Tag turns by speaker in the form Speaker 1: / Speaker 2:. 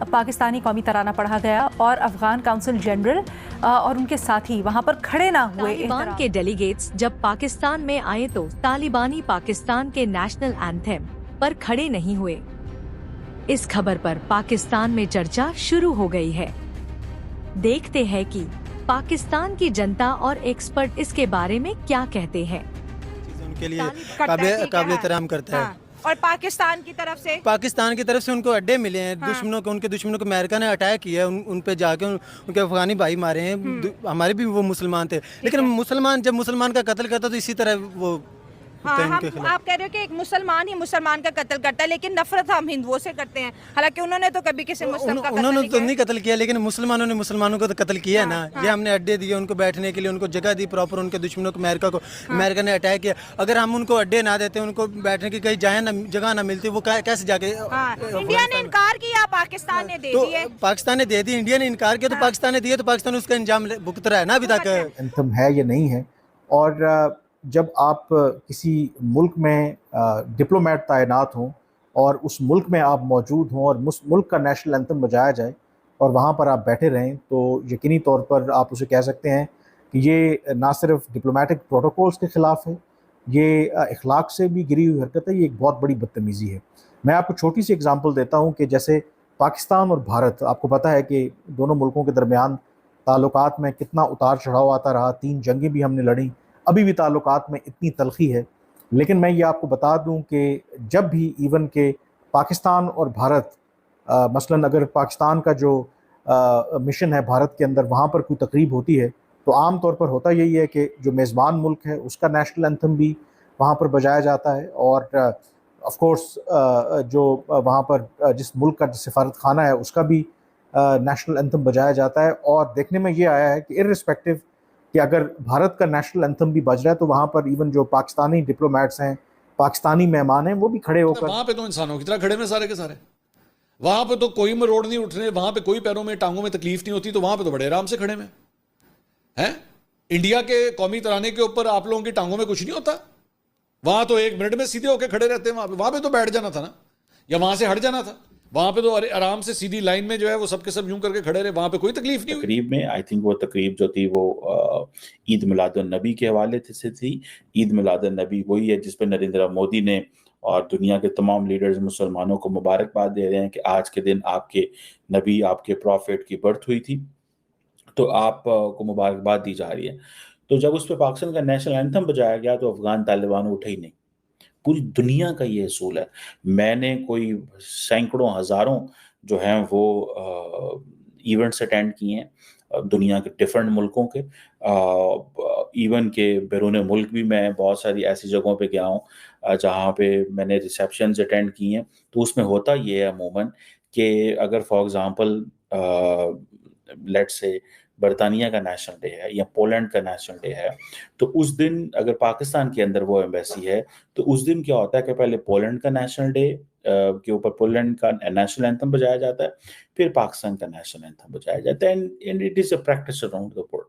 Speaker 1: पाकिस्तानी कौमी तराना पढ़ा गया और अफगान काउंसिल जनरल और उनके साथी वहां पर खड़े ना हुए।
Speaker 2: तालिबान के डेलीगेट्स जब पाकिस्तान में आए तो तालिबानी पाकिस्तान के नेशनल एंथम पर खड़े नहीं हुए। इस खबर पर पाकिस्तान में चर्चा शुरू हो गई है। देखते हैं कि पाकिस्तान की जनता और एक्सपर्ट इसके बारे में क्या कहते हैं।
Speaker 3: उनके लिए काबिल एहतराम करता है।
Speaker 4: और पाकिस्तान की तरफ से
Speaker 3: उनको अड्डे मिले हैं। उनके दुश्मनों को अमेरिका ने अटैक किया है, उन पे जाके उनके अफगानी भाई मारे हैं। हमारे भी वो मुसलमान थे, लेकिन जब मुसलमान का कत्ल करता तो इसी तरह वो
Speaker 4: हाँ, आप कह रहे हो कि एक मुसलमान ही मुसलमान का कत्ल करता है, लेकिन नफरत हम हिंदुओं से करते हैं। हालांकि उन्होंने तो कभी किसी मुस्लिम का
Speaker 3: उन्होंने तो नहीं कत्ल किया, लेकिन मुसलमानों ने मुसलमानों को तो कत्ल किया ना। ये हमने अड्डे दिए उनको बैठने के लिए, उनको जगह दी प्रॉपर। उनके दुश्मनों को अमेरिका ने अटैक किया। अगर हम उनको अड्डे ना देते, उनको बैठने की कहीं जगह ना मिलती, वो कैसे जाके
Speaker 4: इंडिया ने इनकार किया, पाकिस्तान ने दे दिए।
Speaker 3: पाकिस्तान ने दे दी, इंडिया ने इनकार किया तो पाकिस्तान ने दिए, तो पाकिस्तान उसका इंजाम भुगत रहा है ना अभी तक।
Speaker 5: एंथम है या नहीं है। और जब आप किसी मुल्क में डिप्लोमेट तैनात हों और उस मुल्क में आप मौजूद हों और उस मुल्क का नेशनल एंथम बजाया जाए और वहाँ पर आप बैठे रहें, तो यकीनी तौर पर आप उसे कह सकते हैं कि ये ना सिर्फ डिप्लोमेटिक प्रोटोकॉल्स के ख़िलाफ़ है, ये अखलाक से भी गिरी हुई हरकत है। ये एक बहुत बड़ी बदतमीज़ी है। मैं आपको छोटी सी एग्जांपल देता हूँ कि जैसे पाकिस्तान और भारत, आपको पता है कि दोनों मुल्कों के दरमियान ताल्लुकात में कितना उतार चढ़ाव आता रहा। 3 जंगें भी हमने लड़ी, अभी भी ताल्लुकात में इतनी तलखी है। लेकिन मैं ये आपको बता दूं कि जब भी इवन के पाकिस्तान और भारत मसलन अगर पाकिस्तान का जो मिशन है भारत के अंदर, वहाँ पर कोई तकरीब होती है, तो आम तौर पर होता यही है कि जो मेज़बान मुल्क है उसका नेशनल एंथम भी वहाँ पर बजाया जाता है। और ऑफ कोर्स जो वहाँ पर जिस मुल्क का सिफारत खाना है उसका भी नेशनल एंथम बजाया जाता है। और देखने में ये आया है कि इर्रिस्पेक्टिव कि अगर भारत का नेशनल एंथम भी बज रहा है, तो वहाँ पर इवन जो पाकिस्तानी डिप्लोमेट्स हैं, पाकिस्तानी मेहमान हैं, वो भी खड़े होकर,
Speaker 6: वहाँ पे तो इंसानों की तरह खड़े में सारे के सारे। वहाँ पे तो कोई मरोड़ नहीं उठ रहे, वहाँ पे कोई पैरों में टांगों में तकलीफ नहीं होती, तो वहाँ पे तो बड़े आराम से खड़े में हैं। इंडिया के कौमी तराने के ऊपर आप लोगों की टांगों में कुछ नहीं होता। वहाँ तो 1 मिनट में सीधे होकर खड़े रहते हैं। वहाँ पे तो बैठ जाना था ना, या वहाँ से हट जाना था। वहाँ पे तो आराम से सीधी लाइन में जो है वो सबके सब यूं करके खड़े रहे, वहाँ पे कोई तकलीफ नहीं हुई।
Speaker 7: तकरीब में आई थिंक वो तकरीब जो थी वो ईद मिलादुन नबी के हवाले से थी। ईद मिलादुन नबी वही है जिस पर नरेंद्र मोदी ने और दुनिया के तमाम लीडर्स मुसलमानों को मुबारकबाद दे रहे हैं कि आज के दिन आपके नबी, आपके प्रॉफिट की बर्थ हुई थी, तो आप को मुबारकबाद दी जा रही है। तो जब उस पर पाकिस्तान का नेशनल एंथम बजाया गया तो अफगान तालिबान उठे ही नहीं। पूरी दुनिया का ये असूल है। मैंने कोई सैकड़ों हज़ारों जो हैं वो इवेंट्स अटेंड किए हैं दुनिया के डिफरेंट मुल्कों के। इवन के बैरून मुल्क भी मैं बहुत सारी ऐसी जगहों पे गया हूँ जहाँ पे मैंने रिसेप्शंस अटेंड की हैं। तो उसमें होता ये है अमूमन कि अगर फॉर एग्जांपल लेट्स से बरतानिया का नेशनल डे है या पोलैंड का नेशनल डे है, तो उस दिन अगर पाकिस्तान के अंदर वो एम्बेसी है, तो उस दिन क्या होता है कि पहले पोलैंड का नेशनल डे के ऊपर पोलैंड का नेशनल एंथम बजाया जाता है, फिर पाकिस्तान का नेशनल एंथम बजाया जाता है। And it is a practice around the world.